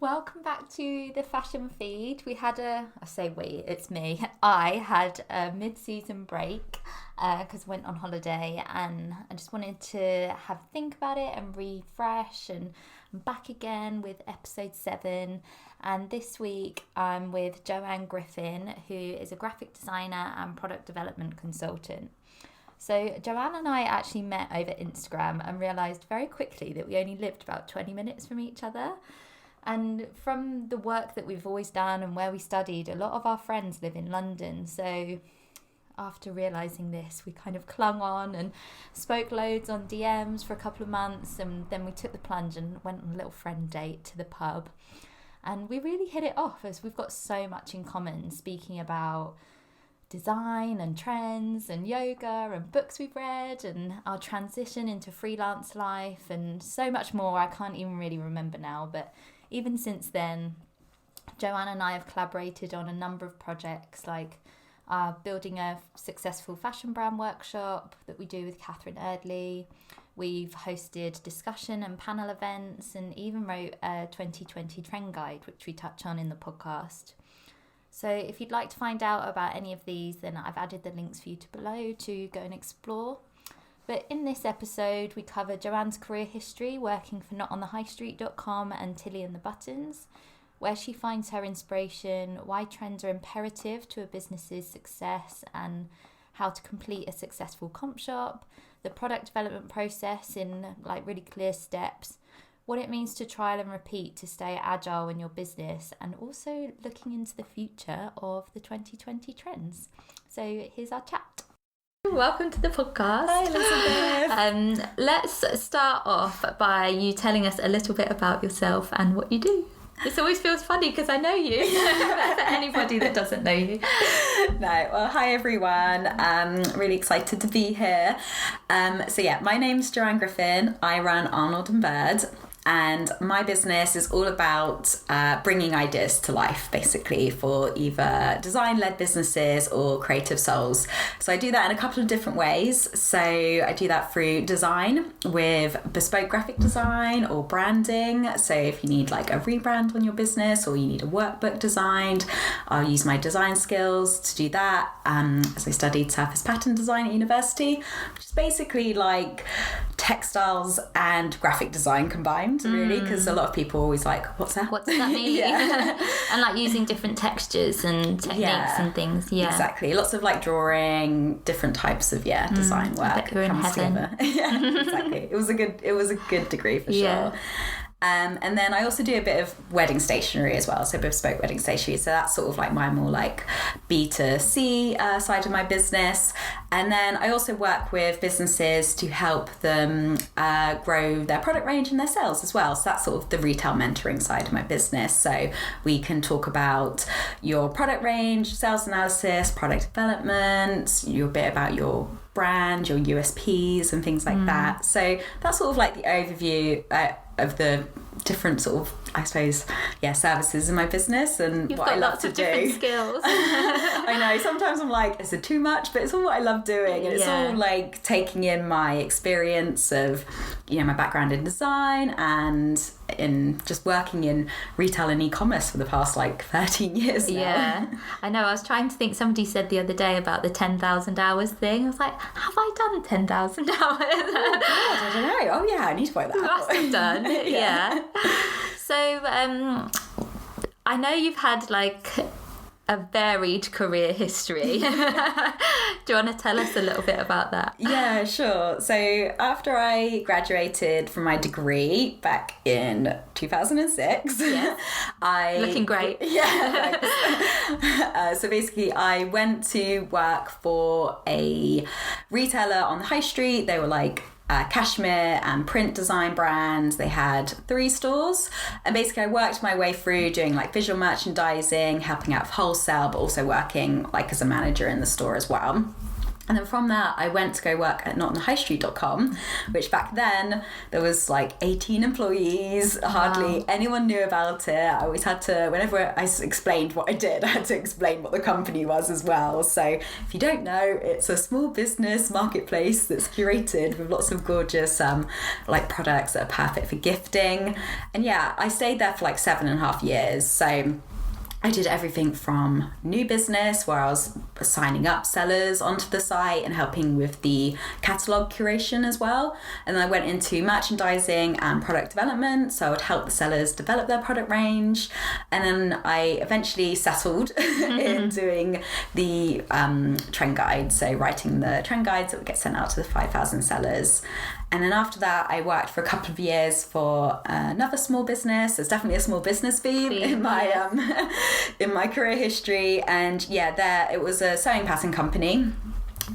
Welcome back to the fashion feed. It's me. I had a mid-season break because I went on holiday and I just wanted to have a think about it and refresh, and I'm back again with episode 7. And this week I'm with Joanne Griffin, who is a graphic designer and product development consultant. So Joanne and I actually met over Instagram and realised very quickly that we only lived about 20 minutes from each other. And from the work that we've always done and where we studied, a lot of our friends live in London. So after realising this, we kind of clung on and spoke loads on DMs for a couple of months. And then we took the plunge and went on a little friend date to the pub. And we really hit it off as we've got so much in common, speaking about design and trends and yoga and books we've read and our transition into freelance life and so much more. I can't even really remember now, but even since then, Joanne and I have collaborated on a number of projects, like building a successful fashion brand workshop that we do with Catherine Erdley. We've hosted discussion and panel events and even wrote a 2020 trend guide, which we touch on in the podcast. So if you'd like to find out about any of these, then I've added the links for you to below to go and explore. But in this episode, we cover Joanne's career history working for notonthehighstreet.com and Tilly and the Buttons, where she finds her inspiration, why trends are imperative to a business's success and how to complete a successful comp shop, the product development process in really clear steps, what it means to trial and repeat to stay agile in your business, and also looking into the future of the 2020 trends. So here's our chat. Welcome to the podcast. Hi, Elizabeth. Let's start off by you telling us a little bit about yourself and what you do. This always feels funny because I know you, for anybody that doesn't know you. Hi everyone. Really excited to be here. My name's Joanne Griffin. I run Arnold and Bird. And my business is all about bringing ideas to life, basically, for either design-led businesses or creative souls. So I do that in a couple of different ways. So I do that through design with bespoke graphic design or branding. So if you need a rebrand on your business or you need a workbook designed, I'll use my design skills to do that. As I studied surface pattern design at university, which is basically textiles and graphic design combined, really, because a lot of people are always what's that? What does that mean? Yeah. And using different textures and techniques and things. Yeah, exactly. Lots of drawing, different types of design work. I bet you're in heaven. Yeah, exactly. It was a good degree for sure. And then I also do a bit of wedding stationery as well, so bespoke wedding stationery. So that's sort of my more B2C side of my business. And then I also work with businesses to help them grow their product range and their sales as well. So that's sort of the retail mentoring side of my business. So we can talk about your product range, sales analysis, product development, a bit about your brand, your USPs and things like that. So that's sort of the overview of the different sort of, I suppose, services in my business and You've what got I love lots to of do. different skills. I know, sometimes I'm is it too much? But it's all what I love doing, and it's all taking in my experience of, my background in design and in just working in retail and e-commerce for the past 13 years now. Yeah, I know. I was trying to think, somebody said the other day about the 10,000 hours thing. I was like, have I done 10,000 hours? Oh God, I don't know. Oh yeah, I need to find that out. Must have done. Yeah. So I know you've had a varied career history. Do you want to tell us a little bit about that? Yeah, sure. So after I graduated from my degree back in 2006, looking great. Yeah. So basically I went to work for a retailer on the high street. They were cashmere and print design brands. They had 3 stores, and basically I worked my way through doing visual merchandising, helping out with wholesale, but also working as a manager in the store as well. And then from that, I went to go work at notonhighstreet.com, which back then there was like 18 employees, hardly anyone knew about it. I always had to, whenever I explained what I did, I had to explain what the company was as well. So if you don't know, it's a small business marketplace that's curated with lots of gorgeous like products that are perfect for gifting. And yeah, I stayed there for like 7.5 years. So I did everything from new business, where I was signing up sellers onto the site and helping with the catalogue curation as well. And then I went into merchandising and product development, so I would help the sellers develop their product range. And then I eventually settled in doing the trend guide, so writing the trend guides that would get sent out to the 5,000 sellers. And then after that, I worked for a couple of years for another small business. There's definitely a small business theme in my in my career history. And yeah, there it was a sewing pattern company.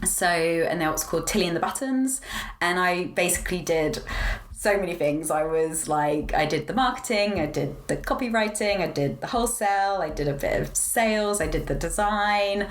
So, and that was called Tilly and the Buttons. And I basically did so many things. I did the marketing, I did the copywriting, I did the wholesale, I did a bit of sales, I did the design.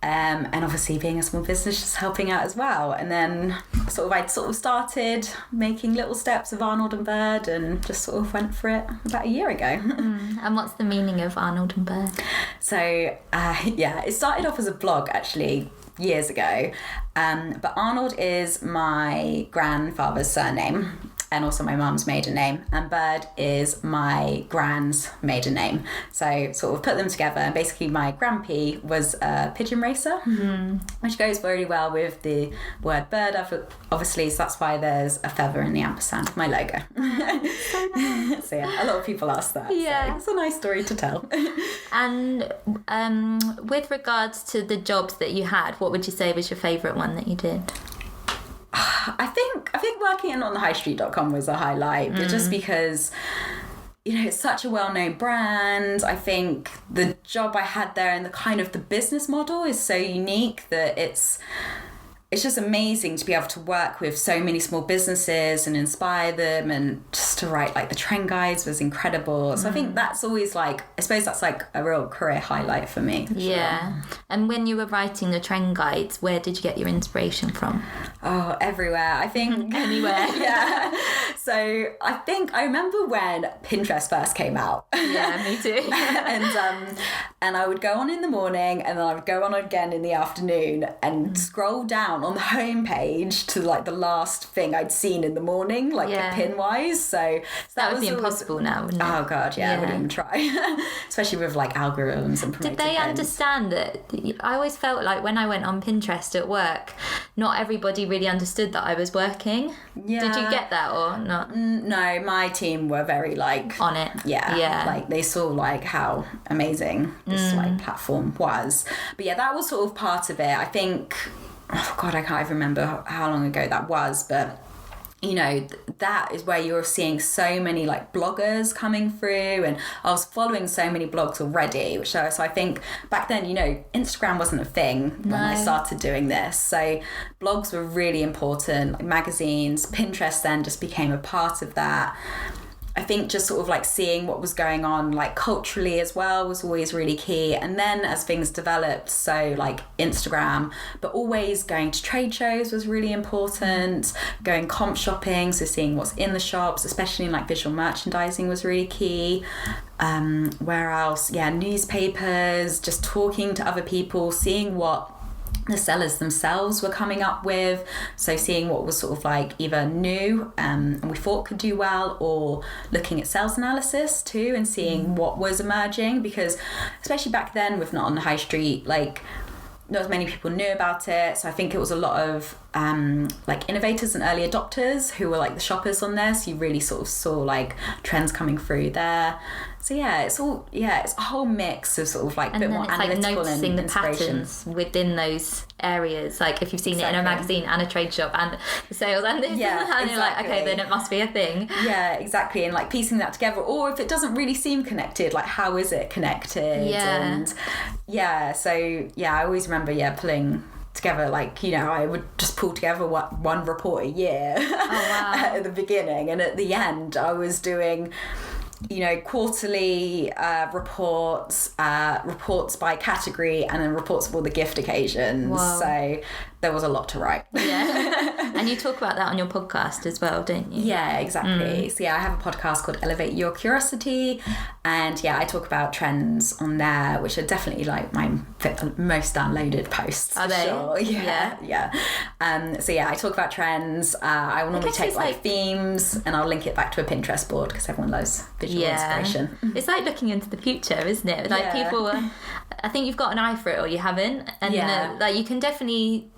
And obviously being a small business, just helping out as well. And then I'd started making little steps of Arnold and Bird and just sort of went for it about a year ago. And what's the meaning of Arnold and Bird? So, it started off as a blog actually years ago. But Arnold is my grandfather's surname and also my mum's maiden name, and Bird is my grand's maiden name. So sort of put them together, and basically my grandpa was a pigeon racer, which goes very well with the word bird, obviously, so that's why there's a feather in the ampersand of my logo. So nice. So yeah, a lot of people ask that. Yeah. So it's a nice story to tell. And with regards to the jobs that you had, what would you say was your favourite one that you did? I think working at notonhighstreet.com was a highlight, but just because, it's such a well-known brand. I think the job I had there and the kind of the business model is so unique that it's just amazing to be able to work with so many small businesses and inspire them, and just to write like the trend guides was incredible. So I think that's always I suppose that's like a real career highlight for me. Yeah. Sure. And when you were writing the trend guides, where did you get your inspiration from? Oh, everywhere. I think anywhere. Yeah. So I remember when Pinterest first came out. Yeah, me too. and I would go on in the morning, and then I would go on again in the afternoon and scroll down on the homepage to like the last thing I'd seen in the morning, the pin wise. So that would be impossible now, wouldn't it? Oh god, yeah, I wouldn't even try. Especially with like algorithms and promoted Did they pins. understand that? I always felt like when I went on Pinterest at work, not everybody really understood that I was working. Yeah. Did you get that or not? No, my team were very on it. Yeah. Like they saw how amazing this platform was. But yeah, that was sort of part of it. I think, oh god, I can't even remember how long ago that was, but that is where you're seeing so many bloggers coming through, and I was following so many blogs already, so I think back then, Instagram wasn't a thing when I started doing this, so blogs were really important, magazines, Pinterest then just became a part of that. I think just sort of seeing what was going on culturally as well was always really key. And then as things developed, so Instagram, but always going to trade shows was really important, going comp shopping, so seeing what's in the shops, especially in visual merchandising was really key. Where else? Yeah, newspapers, just talking to other people, seeing what the sellers themselves were coming up with, so seeing what was sort of either new and we thought could do well, or looking at sales analysis too and seeing what was emerging, because especially back then with Not on the High Street, not as many people knew about it, so I think it was a lot of innovators and early adopters who were the shoppers on there, so you really sort of saw trends coming through there. So yeah, it's a whole mix of sort of a bit more analytical noticing and the inspiration. Patterns within those areas, if you've seen it in a magazine and a trade shop and the sales and this and you're okay, then it must be a thing. Yeah, exactly, and piecing that together, or if it doesn't really seem connected, how is it connected? And I always remember pulling together I would just pull together one report a year. Oh, wow. At the beginning, and at the end I was doing quarterly reports by category, and then reports of all the gift occasions. Wow. So there was a lot to write. Yeah. And you talk about that on your podcast as well, don't you? Yeah, exactly. So yeah, I have a podcast called Elevate Your Curiosity, and yeah, I talk about trends on there, which are definitely like my most downloaded posts. Are they? Sure. Yeah. So yeah, I talk about trends. I will normally take like themes, and I'll link it back to a Pinterest board because everyone loves visual inspiration. It's like looking into the future, isn't it? Like people, I think you've got an eye for it or you haven't, and like you can definitely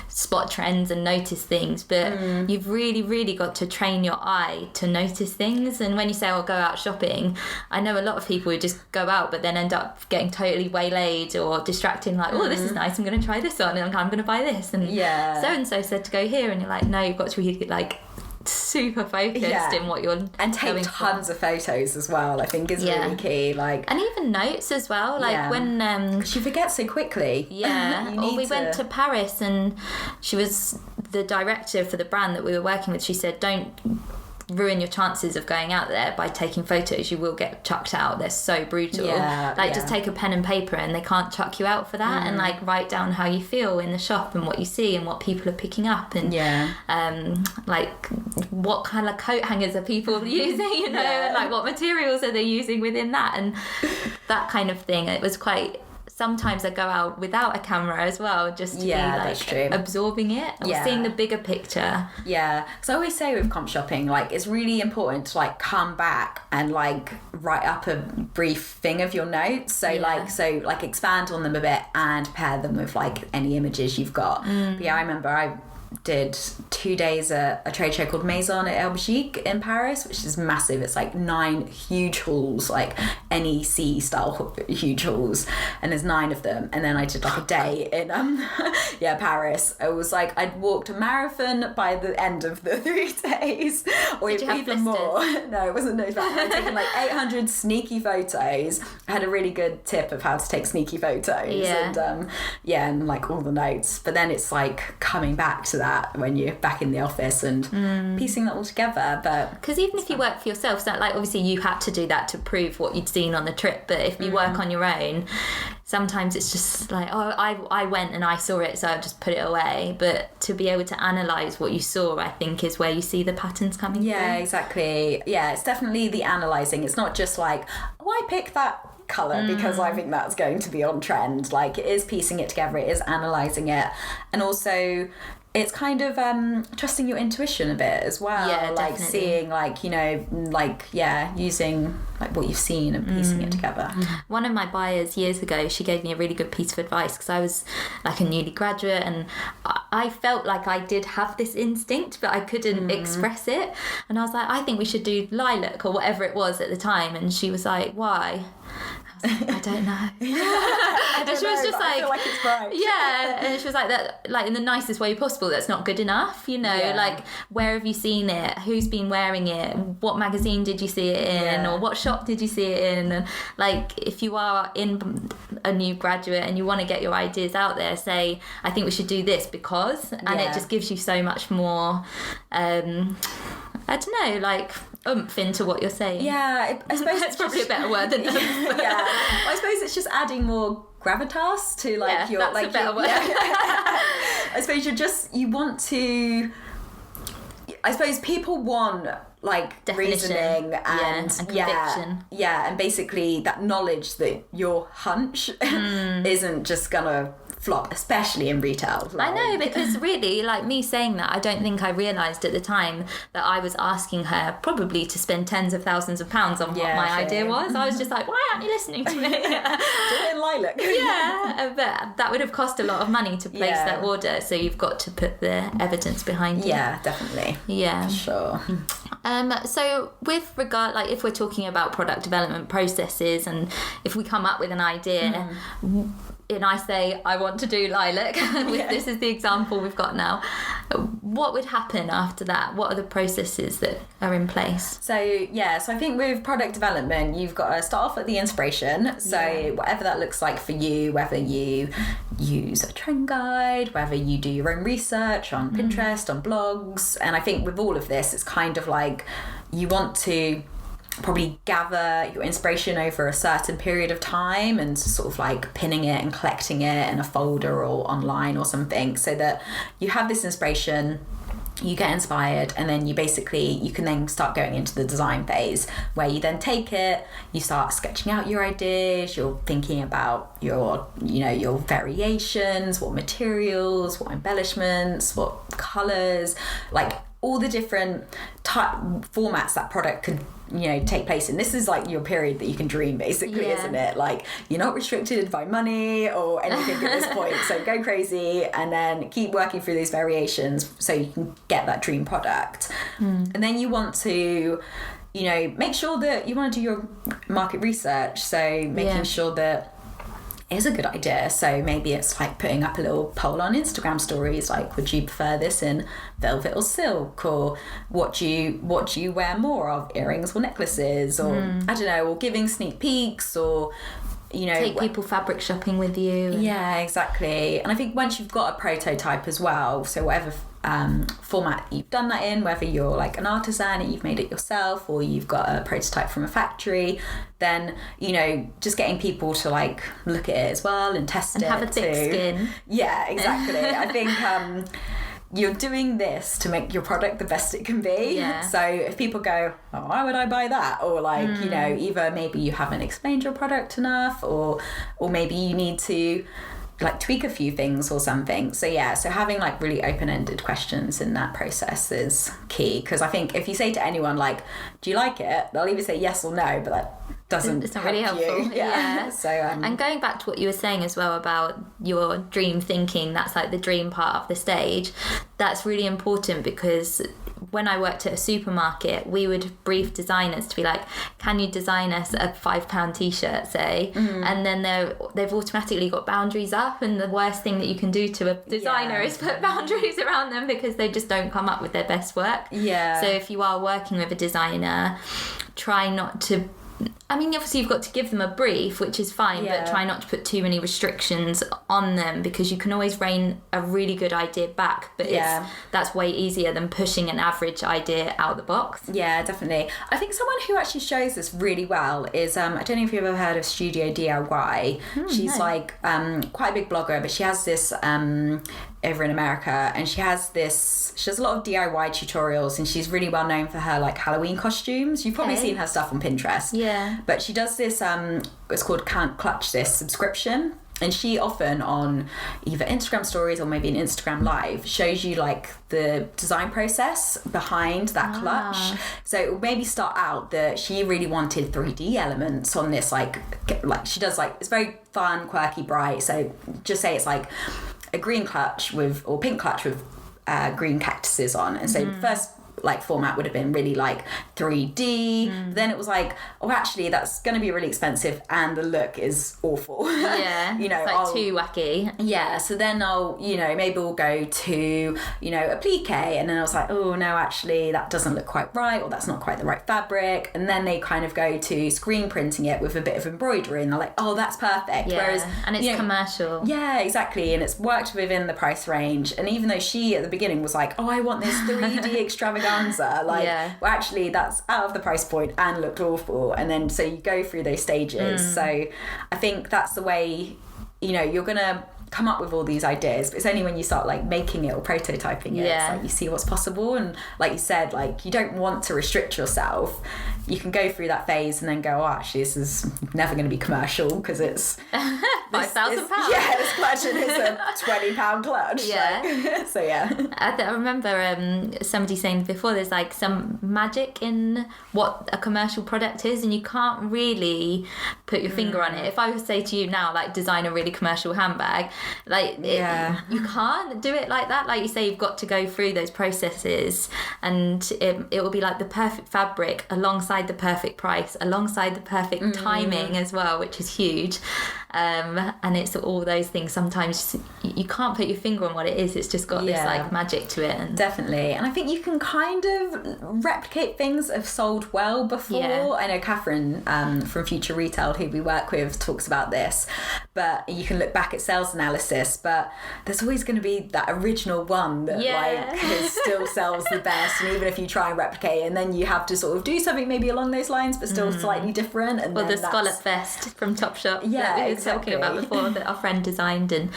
spot trends and notice things, but you've really got to train your eye to notice things. And when you say, "Oh, go out shopping," I know a lot of people who just go out but then end up getting totally waylaid or distracted, like, "Oh, this is nice, I'm going to try this on, and I'm going to buy this," and so said to go here, and you're like, no, you've got to really like super focused in what you're and take tons of photos as well. I think is really key, like, and even notes as well, like when you forget so quickly. Or we went to Paris, and she was the director for the brand that we were working with. She said, don't ruin your chances of going out there by taking photos. You will get chucked out. They're so brutal. Just take a pen and paper, and they can't chuck you out for that. And like write down how you feel in the shop and what you see and what people are picking up, and like what kind of coat hangers are people using, you know, like what materials are they using within that, and that kind of thing. It was quite, sometimes I go out without a camera as well, just to be like absorbing it or seeing the bigger picture. So I always say with comp shopping, like, it's really important to like come back and like write up a brief thing of your notes, so like expand on them a bit and pair them with like any images you've got. But I remember I did 2 days at a trade show called Maison et Objet in Paris, which is massive. It's like 9 huge halls, like NEC style huge halls, and there's 9 of them. And then I did like a day in Paris. It was like I'd walked a marathon by the end of the 3 days, or even more. No, it wasn't those bad. I'd taken like 800 sneaky photos. I had a really good tip of how to take sneaky photos, and like all the notes. But then it's like coming back to that when you're back in the office and piecing that all together. But because even if you work for yourself, so like obviously you had to do that to prove what you'd seen on the trip, but if you work on your own, sometimes it's just like, oh, I went and I saw it, so I'll just put it away. But to be able to analyse what you saw, I think, is where you see the patterns coming through. Exactly. It's definitely the analysing. It's not just like, oh, I picked that colour because I think that's going to be on trend. Like, it is piecing it together, it is analysing it, and also it's kind of trusting your intuition a bit as well. Like definitely. Seeing, like, you know, like, using like what you've seen and piecing it together. One of my buyers years ago, she gave me a really good piece of advice, because I was like a newly graduate and I felt like I did have this instinct, but I couldn't express it. And I was like, I think we should do lilac or whatever it was at the time. And she was like, why? I don't know. And she was just like, I feel like it's bright. And she was like, that, like, in the nicest way possible, that's not good enough, you know. Like, where have you seen it? Who's been wearing it? What magazine did you see it in? Or what shop did you see it in? And like, if you are in a new graduate and you want to get your ideas out there, say, I think we should do this because, and it just gives you so much more I don't know, like oomph into what you're saying. I suppose it's probably a better word than oomph. I suppose it's just adding more gravitas to like your, that's like, a better word. I suppose you want to, I suppose people want like definition, reasoning and conviction. And basically that knowledge that your hunch isn't just gonna flop, especially in retail. Like. I know, because really, like, me saying that, I don't think I realised at the time that I was asking her probably to spend tens of thousands of pounds on what my idea was. I was just like, why aren't you listening to me? Do it in lilac. But that would have cost a lot of money to place that order, so you've got to put the evidence behind it. Yeah, definitely. Yeah. For sure. So with regard, like, if we're talking about product development processes, and if we come up with an idea, and I say, I want to do lilac, this is the example we've got now, what would happen after that? What are the processes that are in place? So I think with product development, you've got to start off at the inspiration. So whatever that looks like for you, whether you use a trend guide, whether you do your own research on Pinterest, on blogs. And I think with all of this, it's kind of like you want to probably gather your inspiration over a certain period of time and sort of like pinning it and collecting it in a folder or online or something, so that you have this inspiration, you get inspired, and then you can then start going into the design phase, where you then take it, you start sketching out your ideas, you're thinking about your variations, what materials, what embellishments, what colors, like all the different formats that product could take place in. This is like your period that you can dream, basically, isn't it? Like, you're not restricted by money or anything at this point, so go crazy and then keep working through these variations so you can get that dream product. And then you want to make sure that you want to do your market research, so making sure that is a good idea. So maybe it's like putting up a little poll on Instagram stories, like, would you prefer this in velvet or silk, or what do you wear more of, earrings or necklaces, or I don't know, or giving sneak peeks, or take people fabric shopping with you. Yeah, exactly. And I think once you've got a prototype as well, so whatever format you've done that in, whether you're like an artisan and you've made it yourself, or you've got a prototype from a factory, then just getting people to like look at it as well and test and it, have a thick skin. Yeah, exactly. I think you're doing this to make your product the best it can be. Yeah. So if people go, oh, why would I buy that? Or like, either maybe you haven't explained your product enough, or maybe you need to like tweak a few things or something. So having like really open-ended questions in that process is key, because I think if you say to anyone like, do you like it, they'll either say yes or no, but that doesn't it's not really helpful. Yeah. So and going back to what you were saying as well about your dream thinking, that's like the dream part of the stage, that's really important, because when I worked at a supermarket, we would brief designers to be like, can you design us a £5 t-shirt, say? And then they've automatically got boundaries up, and the worst thing that you can do to a designer is put boundaries around them, because they just don't come up with their best work. So if you are working with a designer, try not to, I mean, obviously you've got to give them a brief, which is fine, but try not to put too many restrictions on them, because you can always rein a really good idea back, but that's way easier than pushing an average idea out the box. Yeah, definitely. I think someone who actually shows this really well is, I don't know if you've ever heard of Studio DIY. She's like quite a big blogger, but she has this over in America, and she does a lot of DIY tutorials, and she's really well known for her like Halloween costumes. You've probably seen her stuff on Pinterest. But she does this it's called Can't Clutch This subscription, and she often on either Instagram stories or maybe an Instagram live shows you like the design process behind that clutch. So it will maybe start out that she really wanted 3D elements on this, like she does, like, it's very fun, quirky, bright. So just say it's like a green clutch or pink clutch with green cactuses on, and so the first like format would have been really like 3D. Then it was like, oh, actually that's going to be really expensive and the look is awful. It's like too wacky. So then I'll maybe we'll go to a plique, and then I was like, oh no, actually that doesn't look quite right, or that's not quite the right fabric. And then they kind of go to screen printing it with a bit of embroidery, and they're like, oh, that's perfect. Whereas, and it's commercial. Yeah, exactly. And it's worked within the price range. And even though she at the beginning was like, oh, I want this 3D extravaganza, well, actually that's out of the price point and looked awful. And then so you go through those stages. So I think that's the way you're gonna come up with all these ideas, but it's only when you start like making it or prototyping it, it's like you see what's possible. And like you said, like, you don't want to restrict yourself. You can go through that phase and then go, oh, actually this is never going to be commercial because it's £5,000. Yeah, this clutch, and it's a £20 clutch. So I remember somebody saying before, there's like some magic in what a commercial product is, and you can't really put your finger on it. If I would say to you now, like, design a really commercial handbag, like you can't do it like that. Like you say, you've got to go through those processes, and it will be like the perfect fabric alongside the perfect price, alongside the perfect timing as well, which is huge. And and it's all those things. Sometimes you can't put your finger on what it is. It's just got this like magic to it. And definitely. And I think you can kind of replicate things that have sold well before. Yeah. I know Catherine from Future Retail, who we work with, talks about this. But you can look back at sales analysis, but there's always going to be that original one that like still sells the best. And even if you try and replicate it, and then you have to sort of do something maybe along those lines, but still slightly different. And well, the scallop vest from Topshop that we were talking about before, that our friend designed, and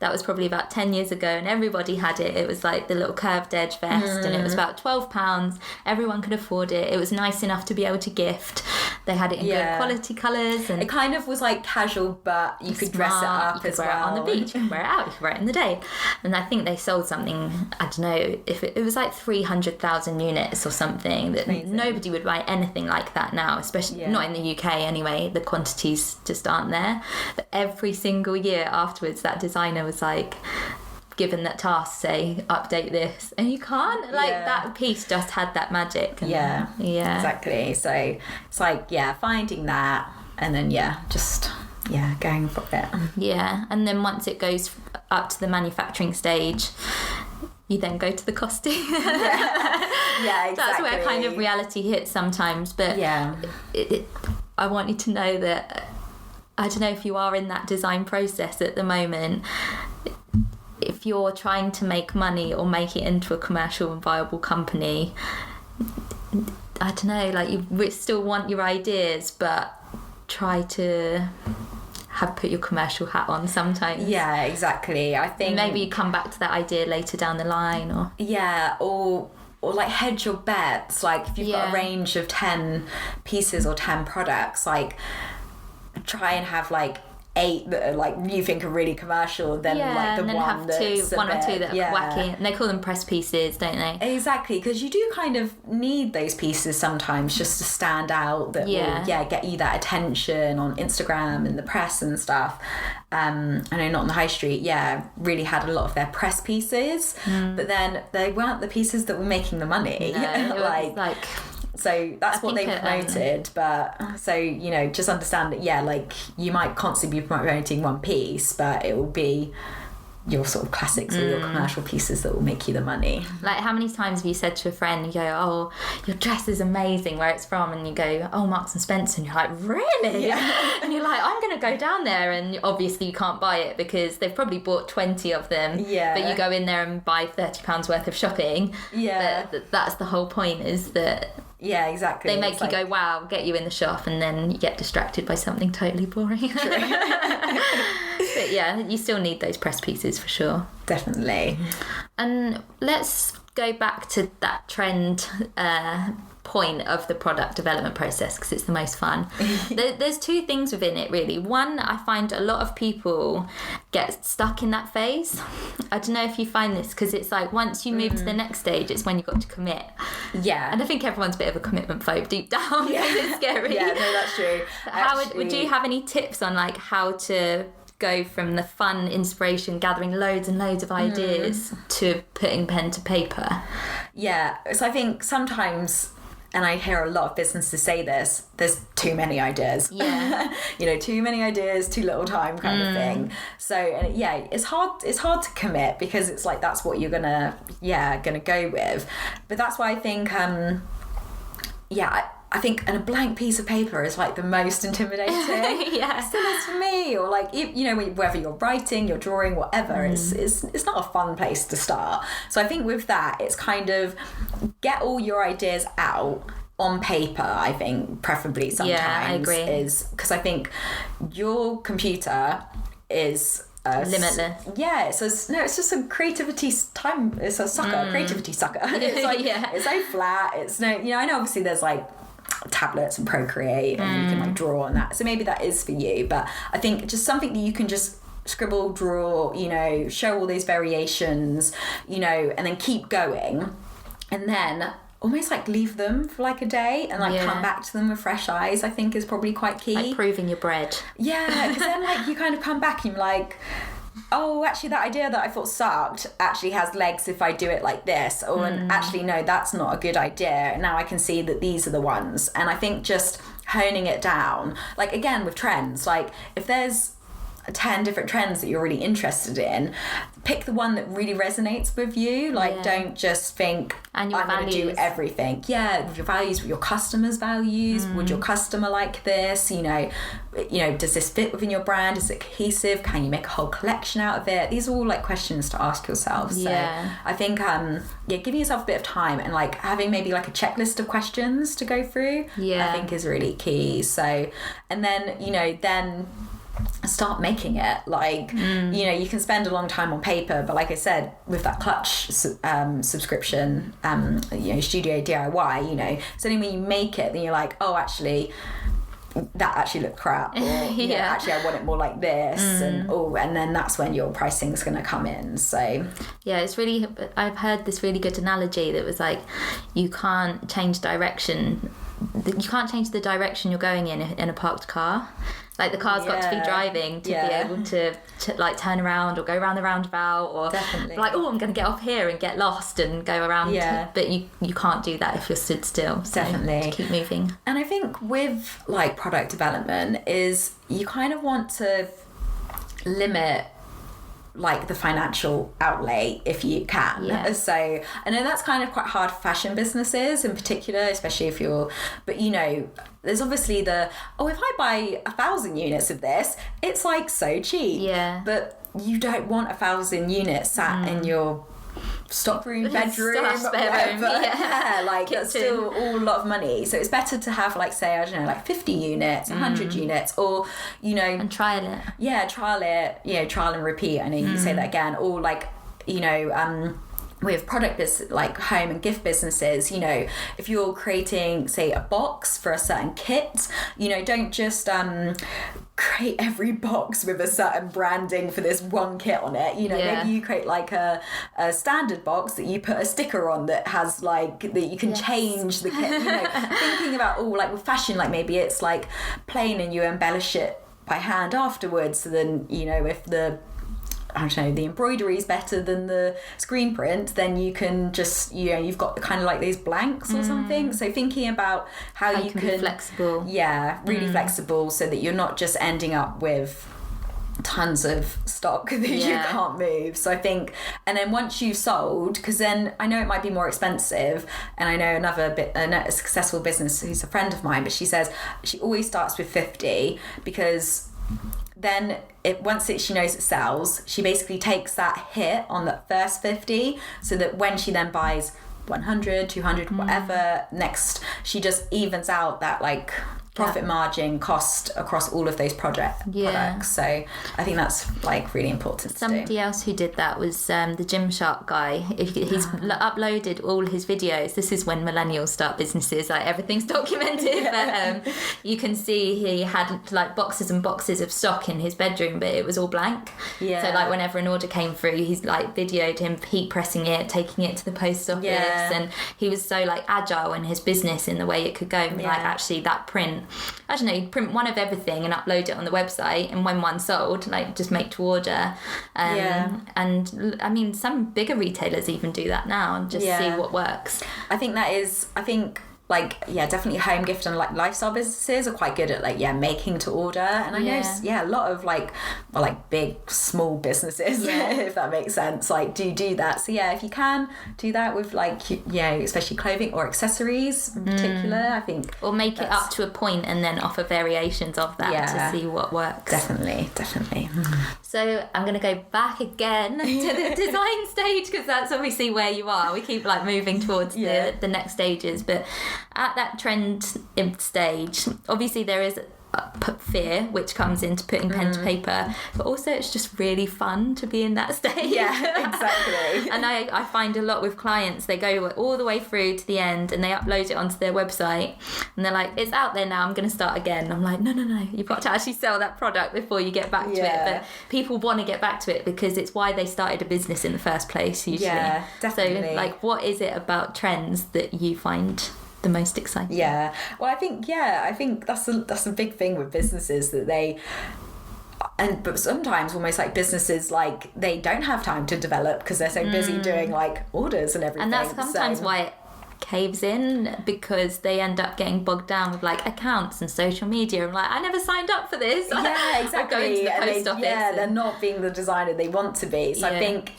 that was probably about 10 years ago, and everybody had it. It was like the little curved edge vest, and it was about £12. Everyone could afford it. It was nice enough to be able to gift. They had it in good quality colours, and it kind of was like casual, but you could dress it up you could as wear well. it on the beach, you could wear it out, you could wear it in the day. And I think they sold something, I don't know, if it was like 300,000 units or something, that nobody would buy anything like that now, especially not in the UK anyway. The quantities just aren't there. But every single year afterwards, that designer was like given that task, say update this, and you can't that piece just had that magic. And exactly. So it's like finding that, and then just going for it. And then once it goes up to the manufacturing stage, you then go to the costing. Exactly. That's where kind of reality hits sometimes. But I want you to know that, I don't know if you are in that design process at the moment, if you're trying to make money or make it into a commercial and viable company, I don't know, like you still want your ideas, but try to put your commercial hat on sometimes. Yeah, exactly. I think maybe you come back to that idea later down the line, or like hedge your bets. Like if you've got a range of 10 pieces or 10 products, like try and have like 8 that are like you think are really commercial, then like the and then one have that's one or two that are wacky. And they call them press pieces, don't they? Exactly, because you do kind of need those pieces sometimes just to stand out, that will get you that attention on Instagram and the press and stuff. I know Not on the High Street really had a lot of their press pieces, but then they weren't the pieces that were making the money. No, like so that's what they promoted, but so just understand that like you might constantly be promoting one piece, but it will be your sort of classics or your commercial pieces that will make you the money. Like, how many times have you said to a friend, you go, oh, your dress is amazing, where it's from, and you go, oh, Marks and Spencer, and you're like, really? And you're like, I'm going to go down there, and obviously you can't buy it because they've probably bought 20 of them, but you go in there and buy £30 worth of shopping. But that's the whole point, is that exactly. They make you go, wow, get you in the shop, and then you get distracted by something totally boring. But you still need those press pieces for sure. Definitely. And let's go back to that trend point of the product development process, because it's the most fun. There's 2 things within it, really. One, I find a lot of people get stuck in that phase. I don't know if you find this, because it's like once you move to the next stage, it's when you've got to commit. And I think everyone's a bit of a commitment phobe deep down, because it's scary. No, that's true. Would you have any tips on like how to go from the fun inspiration, gathering loads and loads of ideas, to putting pen to paper? So I think sometimes, and I hear a lot of businesses say this, there's too many ideas. Too many ideas, too little time kind of thing. So it's hard to commit, because it's like that's what you're gonna go with. But that's why I think I think a blank piece of paper is like the most intimidating. Still is for me. Or like, whether you're writing, you're drawing, whatever, it's not a fun place to start. So I think with that, it's kind of get all your ideas out on paper. I think preferably sometimes I agree. is because I think your computer is limitless. It's just a creativity time. It's a sucker, creativity sucker. It's like it's so flat. It's I know obviously there's like tablets and Procreate and you can like draw on that, so maybe that is for you, but I think just something that you can just scribble, draw, show all those variations, and then keep going, and then almost like leave them for like a day and like come back to them with fresh eyes, I think is probably quite key. Like proving your bread. Because then like you kind of come back and you're like, oh, actually that idea that I thought sucked actually has legs if I do it like this, or actually no, that's not a good idea. Now I can see that these are the ones. And I think just honing it down, like again with trends, like if there's 10 different trends that you're really interested in, pick the one that really resonates with you. Like, don't just think, and your I'm going to do everything. Yeah, your values, your customers' values. Would your customer like this? You know, does this fit within your brand? Is it cohesive? Can you make a whole collection out of it? These are all like questions to ask yourself. So I think, giving yourself a bit of time and like having maybe like a checklist of questions to go through, I think is really key. So, and then, then start making it. Like, you can spend a long time on paper, but like I said, with that Clutch subscription, studio DIY, so then when you make it, then you're like, oh, actually that actually looked crap, or actually I want it more like this, and then that's when your pricing is going to come in. So it's really, I've heard this really good analogy that was like, you can't change the direction you're going in a parked car. Like, the car's got to be driving to be able to like turn around or go around the roundabout, or definitely like, oh, I'm going to get off here and get lost and go around. But you can't do that if you're stood still. So definitely keep moving. And I think with like product development is you kind of want to limit like the financial outlay if you can. So I know that's kind of quite hard for fashion businesses in particular, especially if you're, but there's obviously if I buy 1,000 units of this, it's like so cheap. But you don't want 1,000 units sat in your stockroom, bedroom, whatever. Like, that's still all a lot of money. So it's better to have, like, say, I don't know, like 50 units, 100 units, or, and trial it. Trial it, trial and repeat. I know you say that again. Or like, with product like home and gift businesses, if you're creating, say, a box for a certain kit, don't just create every box with a certain branding for this one kit on it. Maybe you create like a standard box that you put a sticker on that has like that you can change the kit. Thinking about like with fashion, like maybe it's like plain and you embellish it by hand afterwards. So then if the embroidery is better than the screen print, then you can just, you've got kind of like these blanks or something. So thinking about how you can be flexible. Really flexible, so that you're not just ending up with tons of stock that you can't move. So I think, and then once you've sold, because then I know it might be more expensive, and I know a successful business who's a friend of mine, but she says she always starts with 50, because then once she knows it sells, she basically takes that hit on the first 50, so that when she then buys 100, 200, whatever next, she just evens out that like profit margin cost across all of those products. So I think that's like really important. Somebody else who did that was the Gymshark guy. He's uploaded all his videos. This is when millennials start businesses, like everything's documented. But you can see he had like boxes and boxes of stock in his bedroom, but it was all blank. So like whenever an order came through, he's like videoed him heat pressing it, taking it to the post office, and he was so like agile in his business in the way it could go. Like, actually that print, I don't know, you'd print one of everything and upload it on the website, and when one sold, like just make to order. And I mean, some bigger retailers even do that now and just see what works. I think definitely home gift and like lifestyle businesses are quite good at like making to order, and I know a lot of like big small businesses if that makes sense, like do that. So if you can do that with like especially clothing or accessories in particular, I think, or make it up to a point and then offer variations of that to see what works. Definitely. So I'm going to go back again to the design stage, because that's obviously where you are. We keep like moving towards the next stages, but at that trend stage, obviously there is fear which comes into putting pen to paper, but also it's just really fun to be in that stage. Exactly. And I find a lot with clients, they go all the way through to the end and they upload it onto their website and they're like, it's out there now, I'm going to start again. I'm like, no, you've got to actually sell that product before you get back to it. But people want to get back to it because it's why they started a business in the first place, usually. Definitely. So like, what is it about trends that you find the most exciting? Well, I think that's a big thing with businesses, that but sometimes almost like businesses, like they don't have time to develop because they're so busy doing like orders and everything. And that's sometimes why caves in because they end up getting bogged down with like accounts and social media. I'm like, I never signed up for this. Yeah, exactly. Going to the post office. Yeah, they're not being the designer they want to be. So I think,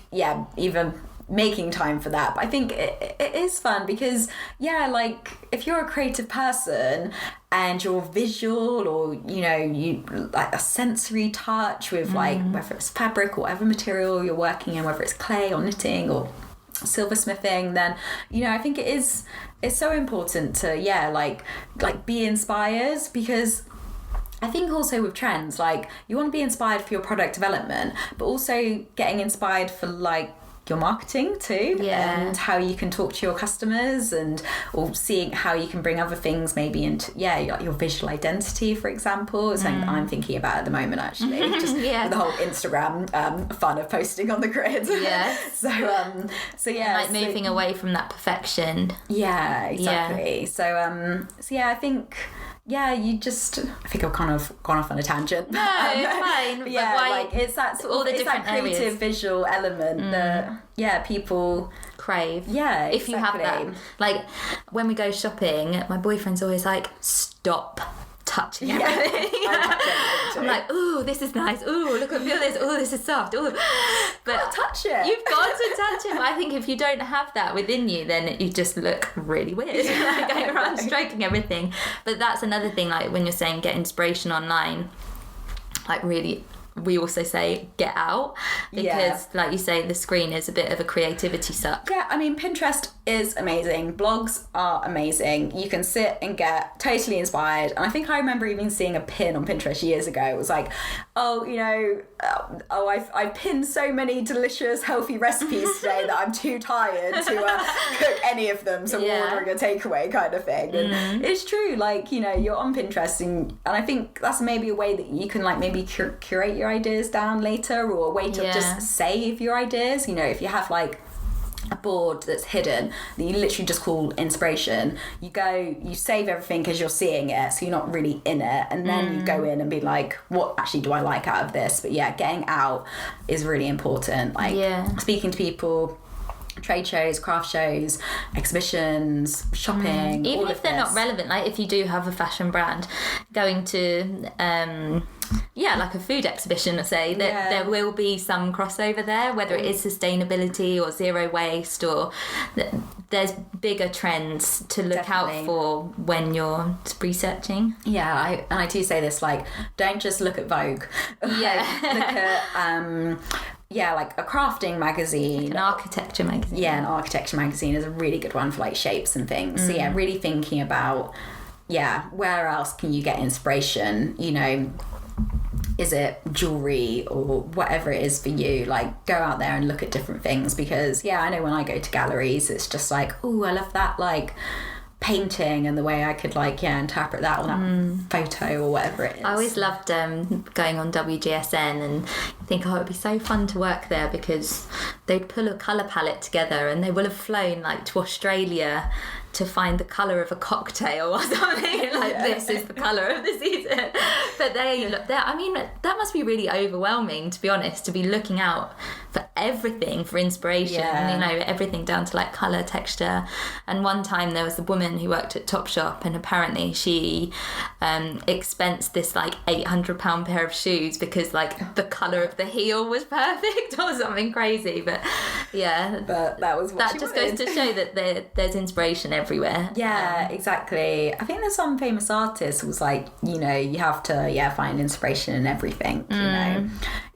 even making time for that. But I think it is fun because, like if you're a creative person and you're visual, or you like a sensory touch with like whether it's fabric or whatever material you're working in, whether it's clay or knitting or silversmithing, then I think it's so important to like be inspired, because I think also with trends, like you want to be inspired for your product development, but also getting inspired for like your marketing too, and how you can talk to your customers, or seeing how you can bring other things maybe into your visual identity, for example. It's something I'm thinking about at the moment, actually, just with the whole Instagram fun of posting on the grid. So like moving away from that perfection. Exactly. So I think I think I've kind of gone off on a tangent. No, it's fine. But like it's that sort all of, the it's different that creative areas. visual element that people crave. Yeah, if you have that. Like when we go shopping, my boyfriend's always like, stop touching everything. I'm like, ooh, this is nice. Ooh, look at feel this. Ooh, this is soft. Ooh, but touch it. You've got to touch it. But I think if you don't have that within you, then you just look really weird. Like going around stroking everything. But that's another thing. Like when you're saying get inspiration online, like really. We also say get out, because like you say, the screen is a bit of a creativity suck. I mean, Pinterest is amazing, blogs are amazing, you can sit and get totally inspired. And I think I remember even seeing a pin on Pinterest years ago. It was like, I've pinned so many delicious healthy recipes today that I'm too tired to cook any of them, so I'm ordering a takeaway kind of thing. And it's true, like you're on Pinterest, and I think that's maybe a way that you can like maybe curate your ideas down later, or a way to just save your ideas. If you have like a board that's hidden that you literally just call inspiration, you save everything because you're seeing it, so you're not really in it, and then you go in and be like, what actually do I like out of this? But getting out is really important, like speaking to people, trade shows, craft shows, exhibitions, shopping, even all if of they're this. not relevant, like if you do have a fashion brand, going to like a food exhibition, say that there will be some crossover there, whether it is sustainability or zero waste, or there's bigger trends to look out for when you're researching. I do say this, like, don't just look at Vogue. Look at like a crafting magazine, like an architecture magazine. An architecture magazine is a really good one for like shapes and things. So really thinking about where else can you get inspiration? Is it jewelry or whatever it is for you? Like, go out there and look at different things, because I know when I go to galleries, it's just like, oh, I love that like painting and the way I could like interpret that on that photo or whatever it is. I always loved going on WGSN and think, it would be so fun to work there, because they'd pull a colour palette together and they will have flown like to Australia to find the colour of a cocktail or something. Like, this is the colour of the season. But I mean, that must be really overwhelming, to be honest, to be looking out for everything for inspiration, everything down to like colour, texture. And one time there was a woman who worked at Topshop, and apparently she expensed this like £800 pair of shoes because like the colour of the heel was perfect or something crazy. But but that was what that she just wanted. goes to show that there's inspiration everywhere. Exactly. I think there's some famous artists who was like, you have to find inspiration in everything.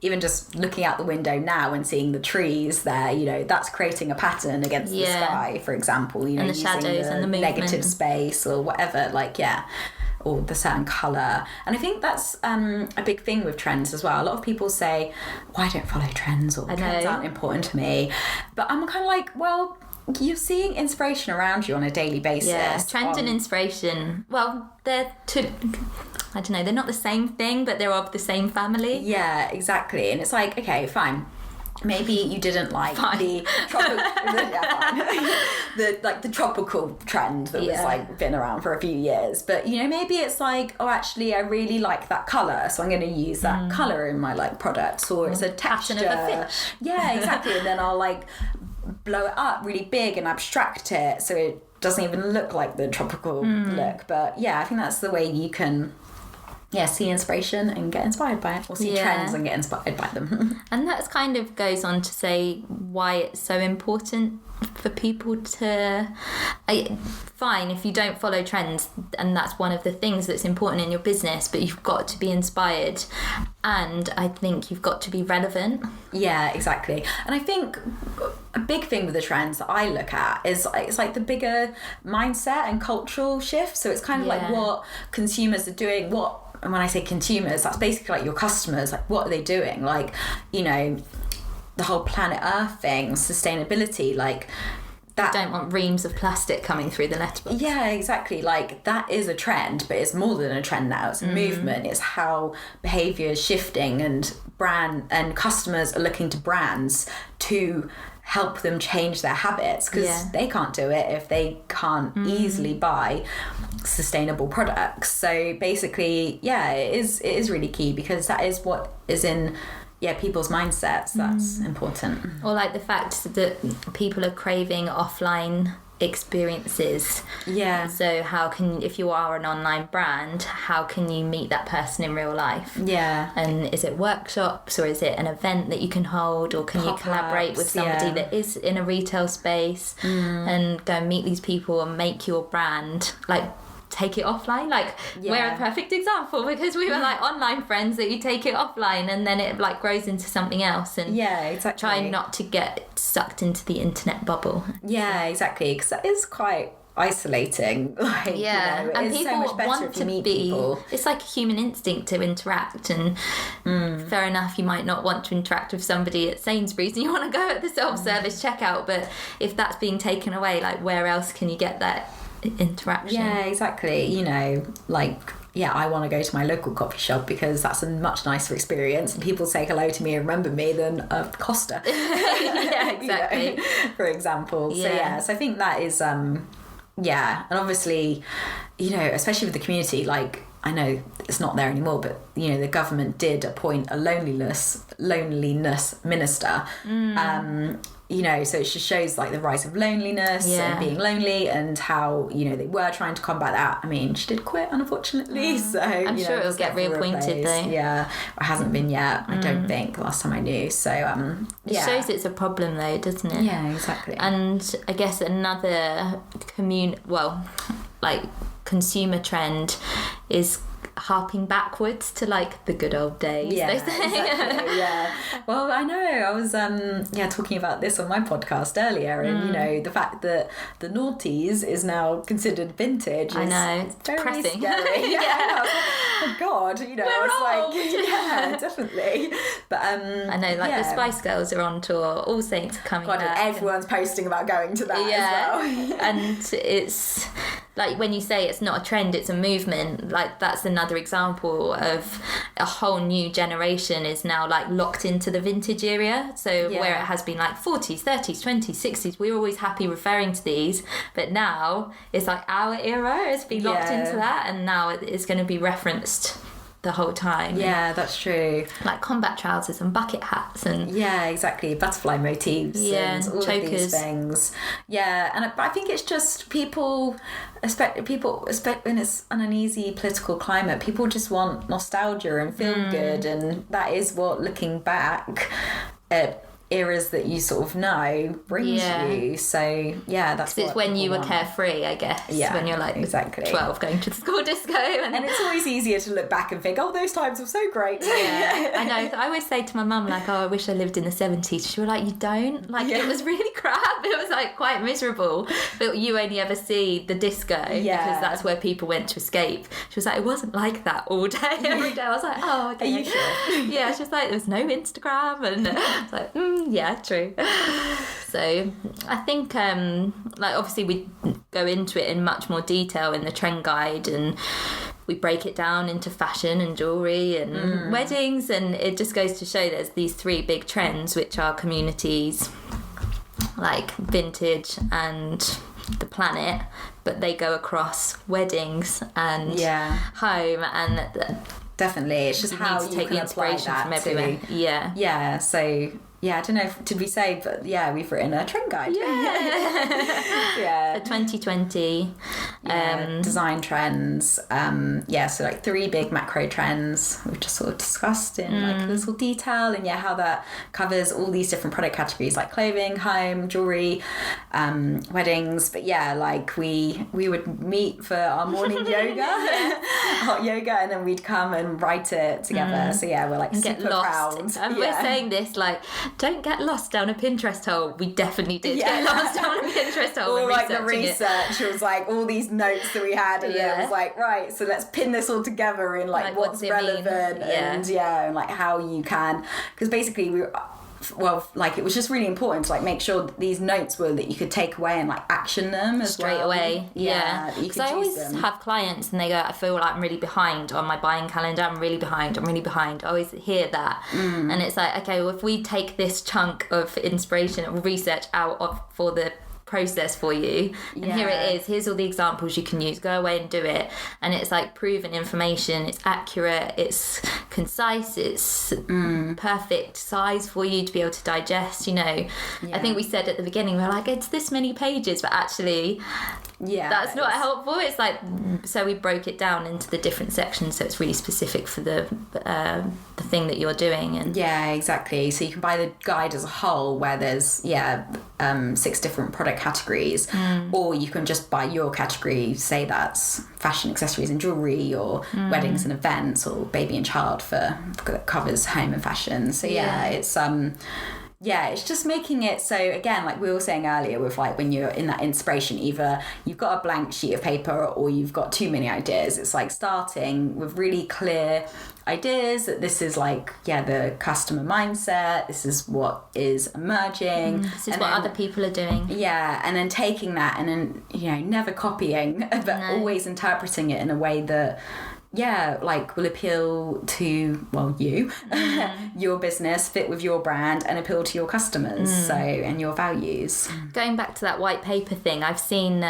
Even just looking out the window now and seeing the trees there, that's creating a pattern against the sky, for example, and the using shadows and the movement, negative space or whatever, or the certain colour. And I think that's a big thing with trends as well. A lot of people say, I don't follow trends, or trends aren't important to me. But I'm kind of like, well, you're seeing inspiration around you on a daily basis. Trend and inspiration, well, they're two, I don't know, they're not the same thing, but they're of the same family. Yeah, exactly. And it's like, okay, fine. Maybe you didn't like the tropical, the tropical trend that was like been around for a few years. But maybe it's like, oh, actually, I really like that color, so I'm going to use that color in my like products, or it's a texture. Pattern of a fish. Yeah, exactly. And then I'll like blow it up really big and abstract it so it doesn't even look like the tropical look. But yeah, I think that's the way you can see inspiration and get inspired by it, or see trends and get inspired by them. And that's kind of goes on to say why it's so important for people to fine if you don't follow trends, and that's one of the things that's important in your business, but you've got to be inspired, and I think you've got to be relevant. Yeah, exactly. And I think a big thing with the trends that I look at is it's like the bigger mindset and cultural shift. So it's kind of like what consumers are doing, and when I say consumers, that's basically like your customers, like what are they doing? Like, you know, the whole planet Earth thing, sustainability, like that. Don't want reams of plastic coming through the letterbox. Yeah, exactly. Like that is a trend, but it's more than a trend now. It's a movement. It's how behaviour is shifting, and customers are looking to brands to help them change their habits, because they can't do it if they can't easily buy sustainable products. So basically, it is really key, because that is what is in people's mindsets. That's important. Or like the fact that people are craving offline experiences. Yeah. So how can, if you are an online brand, how can you meet that person in real life? Yeah. And is it workshops, or is it an event that you can hold, or can you collaborate with somebody that is in a retail space and go and meet these people and make your brand, like take it offline? Like we're a perfect example, because we were like online friends that you take it offline and then it like grows into something else, and exactly. try not to get sucked into the internet bubble. Exactly, because that is quite isolating. Like, and it's people so much better want if you to meet be people. It's like a human instinct to interact, and fair enough, you might not want to interact with somebody at Sainsbury's and you want to go at the self-service checkout, but if that's being taken away, like where else can you get that interaction? Exactly. You know, like I want to go to my local coffee shop because that's a much nicer experience, and people say hello to me and remember me than a Costa. Exactly. You know, for example. So I think that is and obviously, you know, especially with the community, like I know it's not there anymore, but you know, the government did appoint a loneliness minister. You know, so it just shows like the rise of loneliness and being lonely, and how, you know, they were trying to combat that. I mean, she did quit, unfortunately, so I'm sure it'll get reappointed though. Yeah, it hasn't been yet, I don't think, last time I knew. So it shows it's a problem though, doesn't it? Yeah, exactly. And I guess another consumer trend is harping backwards to like the good old days. Exactly, well, I know I was talking about this on my podcast earlier, and you know, the fact that the noughties is now considered vintage. I know, it's very depressing. Scary. I was like, oh god, you know, I was like, definitely. But I know, like the Spice Girls are on tour, All Saints are coming back, and everyone's posting about going to that as well. And it's like, when you say it's not a trend, it's a movement, like that's another example of a whole new generation is now like locked into the vintage area. So where it has been like 40s, 30s, 20s, 60s, we're always happy referring to these, but now it's like our era has been locked into that, and now it's going to be referenced the whole time. Yeah, that's true. Like combat trousers and bucket hats and exactly, butterfly motifs and all chokers. Of these things. And I think it's just people, when it's an uneasy political climate, people just want nostalgia and feel good, and that is what, looking back at eras that you sort of know, brings you. So that's what it's when you were carefree, I guess. When you're like 12 going to the school disco, and it's always easier to look back and think, oh, those times were so great. I know. I always say to my mum, like, oh, I wish I lived in the 70s. She was like, you don't? Like, it was really crap. It was like quite miserable, but you only ever see the disco because that's where people went to escape. She was like, it wasn't like that all day, every day. I was like, oh, okay. Are you sure? She was like, there was no Instagram, and I was like, yeah, true. So I think like obviously we go into it in much more detail in the trend guide, and we break it down into fashion and jewellery and weddings, and it just goes to show there's these three big trends, which are communities, like vintage and the planet, but they go across weddings and home, and definitely it's just how you take can the inspiration apply that from everywhere. so I don't know, did we say, but yeah, we've written a trend guide. For 2020. Design trends. So like 3 big macro trends we've just sort of discussed in like little detail, and how that covers all these different product categories like clothing, home, jewelry, weddings. But like we would meet for our morning yoga, hot yoga, and then we'd come and write it together. So we're like super proud. And we're saying this like, don't get lost down a Pinterest hole. We definitely did get lost down a Pinterest hole. Or like the research was like all these notes that we had, and it was like, right, so let's pin this all together in like what's relevant and like how you can, because basically it was just really important to like make sure that these notes were that you could take away and like action them straight away. Because I always have clients and they go, I feel like I'm really behind on my buying calendar, I'm really behind. I always hear that. And it's like, okay, well, if we take this chunk of inspiration or research out for the process for you, and here it is, here's all the examples you can use, go away and do it. And it's like proven information, it's accurate, it's concise, it's perfect size for you to be able to digest. I think we said at the beginning, we're like, it's this many pages, but actually that's not helpful. It's like, so we broke it down into the different sections, so it's really specific for the thing that you're doing. And exactly, so you can buy the guide as a whole where there's 6 different product categories, or you can just buy your category, say that's fashion, accessories and jewelry, or weddings and events, or baby and child that covers home and fashion. So it's just making it so, again, like we were saying earlier, with like when you're in that inspiration, either you've got a blank sheet of paper or you've got too many ideas. It's like starting with really clear ideas that this is like the customer mindset, this is what is emerging, this is what other people are doing, and then taking that and then never copying, but always interpreting it in a way that like will appeal to you, your business, fit with your brand, and appeal to your customers, and your values. Going back to that white paper thing, I've seen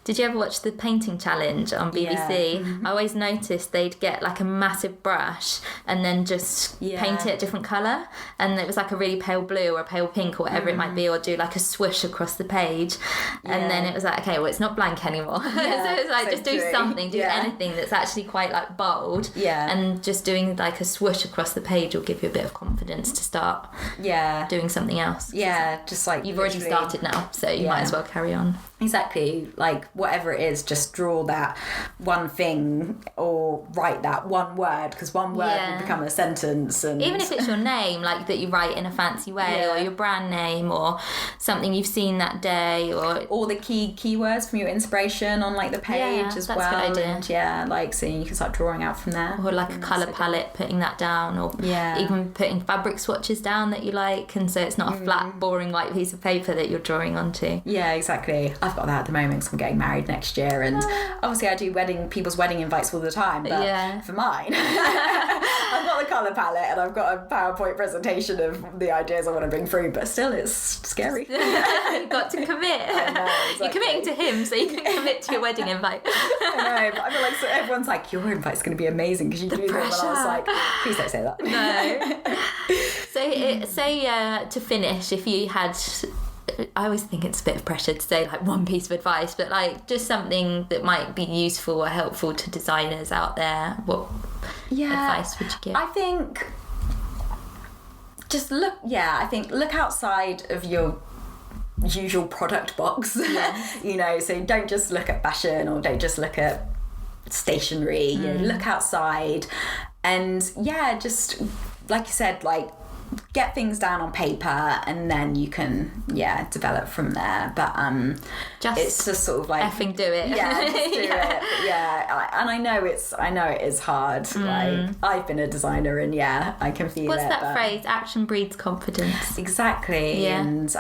did you ever watch the painting challenge on BBC? I always noticed they'd get like a massive brush and then just paint it a different colour, and it was like a really pale blue or a pale pink or whatever it might be, or do like a swoosh across the page, and then it was like, okay, well, it's not blank anymore. So it's like, just do something, do anything that's actually quite like bold, and just doing like a swoosh across the page will give you a bit of confidence to start doing something else. Just like you've already started now, so you might as well carry on. Exactly, like whatever it is, just draw that one thing or write that one word, because one word will become a sentence. And even if it's your name, like that you write in a fancy way, or your brand name, or something you've seen that day, or the keywords from your inspiration on like the page as well. That's a good idea. And like so you can start drawing out from there, or like a colour palette, putting that down, or even putting fabric swatches down that you like, and so it's not a flat boring white piece of paper that you're drawing onto. Exactly. I've got that at the moment because I'm getting married next year, and obviously I do people's wedding invites all the time, but for mine I've got the colour palette and I've got a PowerPoint presentation of the ideas I want to bring through, but still it's scary. You've got to commit. I know, exactly. You're committing to him, so you can commit to your wedding invite. I know, but I feel like so everyone's like, your invite's going to be amazing because you do them, and I was like, please don't say that. No. To finish, if you had, I always think it's a bit of pressure to say like one piece of advice, but like just something that might be useful or helpful to designers out there, what advice would you give? I think just look outside of your usual product box. So don't just look at fashion, or don't just look at stationery. Look outside, and just like you said, like get things down on paper, and then you can develop from there. But it's just sort of like effing do it. Just do it. And I know it is hard. Like I've been a designer, and I can feel What's that phrase? Action breeds confidence. Exactly. And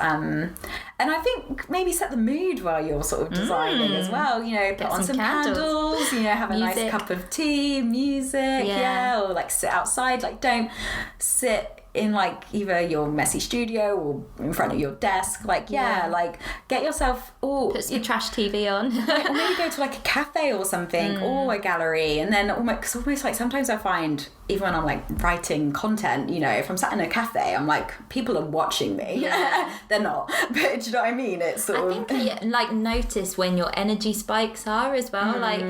I think maybe set the mood while you're sort of designing as well. Put on some candles. Have a nice cup of tea, music. Or like sit outside. Like don't sit in like either your messy studio or in front of your desk, like like get yourself put some trash TV on. Or maybe go to like a cafe or something, or a gallery, and then almost like sometimes I find even when I'm like writing content, you know, if I'm sat in a cafe, I'm like, people are watching me. They're not, but do you know what I mean? It's sort of... I think like notice when your energy spikes are as well. Like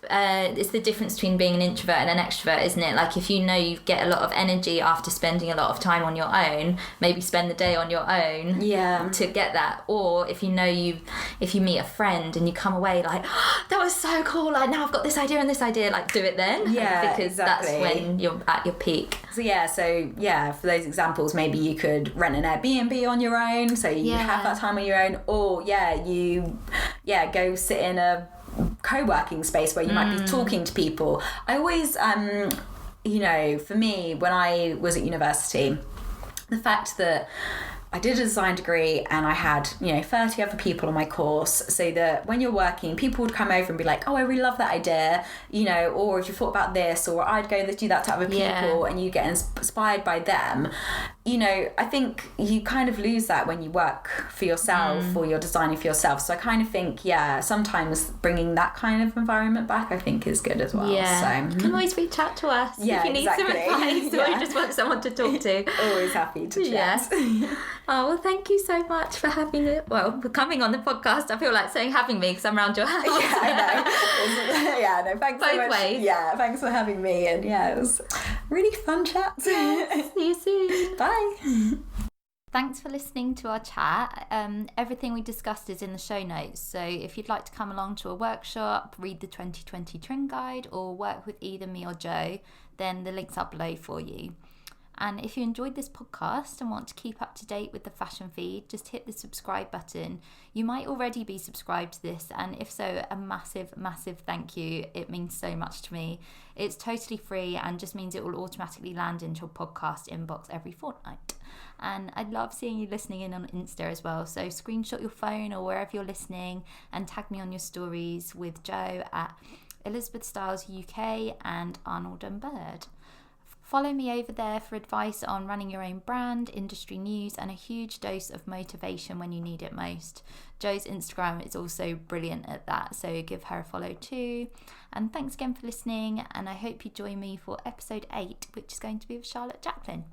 it's the difference between being an introvert and an extrovert, isn't it? Like if you know you get a lot of energy after spending a lot of time on your own, maybe spend the day on your own to get that. Or if you know if you meet a friend and you come away like, oh, that was so cool, like now I've got this idea and this idea, like do it then, because exactly. that's when you're at your peak. So for those examples, maybe you could rent an Airbnb on your own, so you have that time on your own, or you go sit in a co-working space where you might be talking to people. I always you know, for me, when I was at university, the fact that I did a design degree and I had, you know, 30 other people on my course, so that when you're working, people would come over and be like, oh, I really love that idea, you know, or if you thought about this, or I'd go do that to other people, and you get inspired by them. You know, I think you kind of lose that when you work for yourself or you're designing for yourself. So I kind of think, sometimes bringing that kind of environment back, I think is good as well. Yeah, so, you can always reach out to us if you need some advice or you just want someone to talk to. Always happy to chat. Oh, well, thank you so much for for coming on the podcast. I feel like saying having me because I'm around your house. Yeah, I know. Thanks Both so much. ways. Yeah, thanks for having me. And it was really fun chat. See you soon. Bye. Thanks for listening to our chat. Everything we discussed is in the show notes. So if you'd like to come along to a workshop, read the 2020 Trend Guide, or work with either me or Jo, then the links are below for you. And if you enjoyed this podcast and want to keep up to date with the fashion feed, just hit the subscribe button. You might already be subscribed to this, and if so, a massive, massive thank you. It means so much to me. It's totally free and just means it will automatically land into your podcast inbox every fortnight. And I'd love seeing you listening in on Insta as well. So screenshot your phone or wherever you're listening and tag me on your stories with Jo at Elizabeth Styles UK and Arnold and Bird. Follow me over there for advice on running your own brand, industry news, and a huge dose of motivation when you need it most. Jo's Instagram is also brilliant at that, so give her a follow too. And thanks again for listening, and I hope you join me for episode 8, which is going to be with Charlotte Jacqueline.